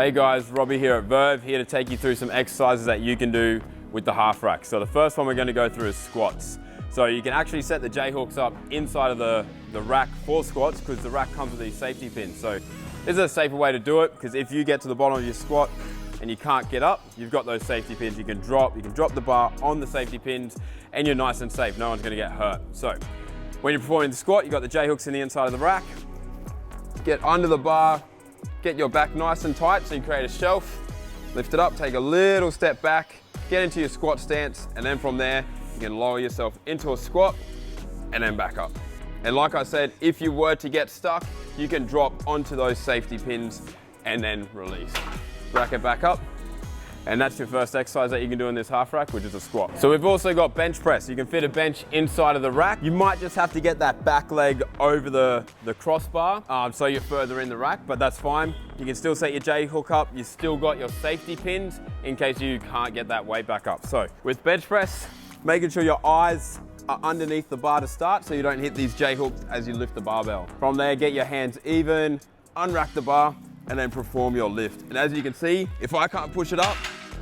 Hey guys, Robbie here at Verve, here to take you through some exercises that you can do with the half rack. So the first one we're going to go through is squats. So you can actually set the J hooks up inside of the rack for squats because the rack comes with these safety pins. So this is a safer way to do it because if you get to the bottom of your squat and you can't get up, you've got those safety pins you can drop the bar on the safety pins and you're nice and safe. No one's going to get hurt. So when you're performing the squat, you've got the J hooks in the inside of the rack. Get under the bar, get your back nice and tight so you create a shelf. Lift it up, take a little step back, get into your squat stance, and then from there, you can lower yourself into a squat and then back up. And like I said, if you were to get stuck, you can drop onto those safety pins and then release. Rack it back up. And that's your first exercise that you can do in this half rack, which is a squat. So we've also got bench press. You can fit a bench inside of the rack. You might just have to get that back leg over the crossbar, so you're further in the rack, but that's fine. You can still set your J hook up. You still got your safety pins in case you can't get that weight back up. So with bench press, making sure your eyes are underneath the bar to start so you don't hit these J hooks as you lift the barbell. From there, get your hands even, unrack the bar, and then perform your lift. And as you can see, if I can't push it up,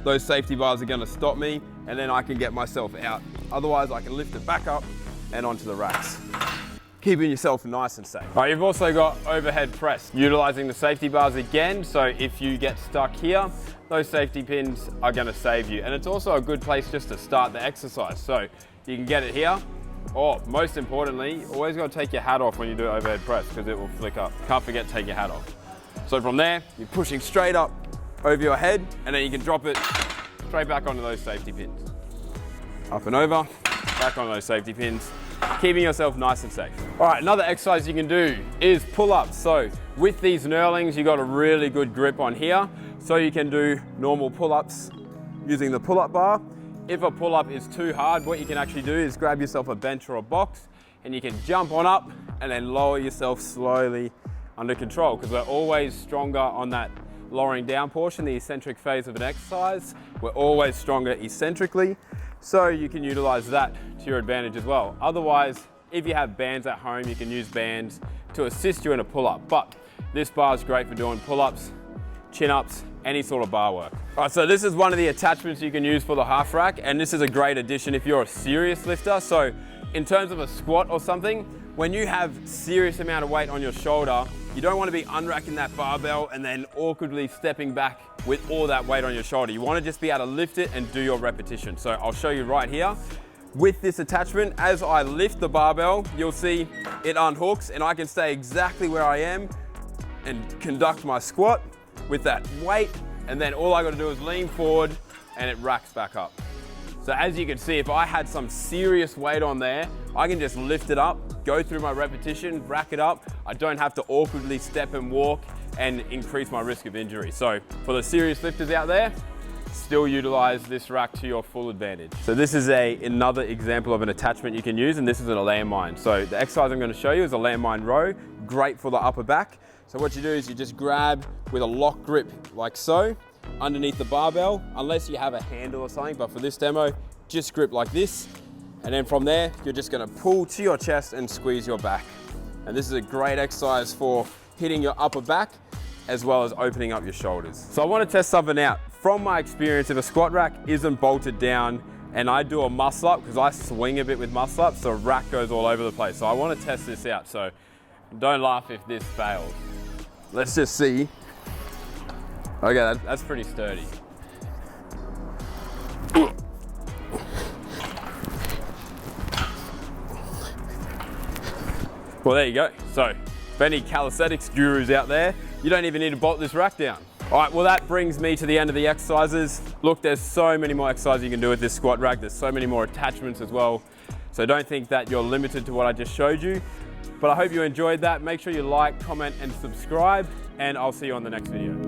those safety bars are gonna stop me and then I can get myself out. Otherwise, I can lift it back up and onto the racks, keeping yourself nice and safe. All right, you've also got overhead press, utilizing the safety bars again. So if you get stuck here, those safety pins are gonna save you. And it's also a good place just to start the exercise. So you can get it here, or most importantly, always gotta take your hat off when you do overhead press because it will flick up. Can't forget to take your hat off. So from there, you're pushing straight up over your head, and then you can drop it straight back onto those safety pins. Up and over, back onto those safety pins, keeping yourself nice and safe. All right, another exercise you can do is pull-ups. So with these knurlings, you got a really good grip on here, so you can do normal pull-ups using the pull-up bar. If a pull-up is too hard, what you can actually do is grab yourself a bench or a box, and you can jump on up and then lower yourself slowly under control, because we're always stronger on that lowering down portion, the eccentric phase of an exercise. We're always stronger eccentrically, so you can utilize that to your advantage as well. Otherwise, if you have bands at home, you can use bands to assist you in a pull-up, but this bar is great for doing pull-ups, chin-ups, any sort of bar work. All right, so this is one of the attachments you can use for the half rack, and this is a great addition if you're a serious lifter. So in terms of a squat or something, when you have serious amount of weight on your shoulder, you don't want to be unracking that barbell and then awkwardly stepping back with all that weight on your shoulder. You want to just be able to lift it and do your repetition. So I'll show you right here. With this attachment, as I lift the barbell, you'll see it unhooks and I can stay exactly where I am and conduct my squat with that weight. And then all I got to do is lean forward and it racks back up. So as you can see, if I had some serious weight on there, I can just lift it up, go through my repetition, rack it up. I don't have to awkwardly step and walk and increase my risk of injury. So for the serious lifters out there, still utilize this rack to your full advantage. So this is another example of an attachment you can use, and this is a landmine. So the exercise I'm gonna show you is a landmine row, great for the upper back. So what you do is you just grab with a lock grip like so, underneath the barbell, unless you have a handle or something, but for this demo, just grip like this. And then from there, you're just gonna pull to your chest and squeeze your back. And this is a great exercise for hitting your upper back as well as opening up your shoulders. So I wanna test something out. From my experience, if a squat rack isn't bolted down and I do a muscle up, because I swing a bit with muscle ups, so rack goes all over the place. So I wanna test this out, so don't laugh if this fails. Let's just see. Okay, that's pretty sturdy. Well, there you go. So, for any calisthenics gurus out there, you don't even need to bolt this rack down. All right, well, that brings me to the end of the exercises. Look, there's so many more exercises you can do with this squat rack. There's so many more attachments as well. So don't think that you're limited to what I just showed you. But I hope you enjoyed that. Make sure you like, comment, and subscribe, and I'll see you on the next video.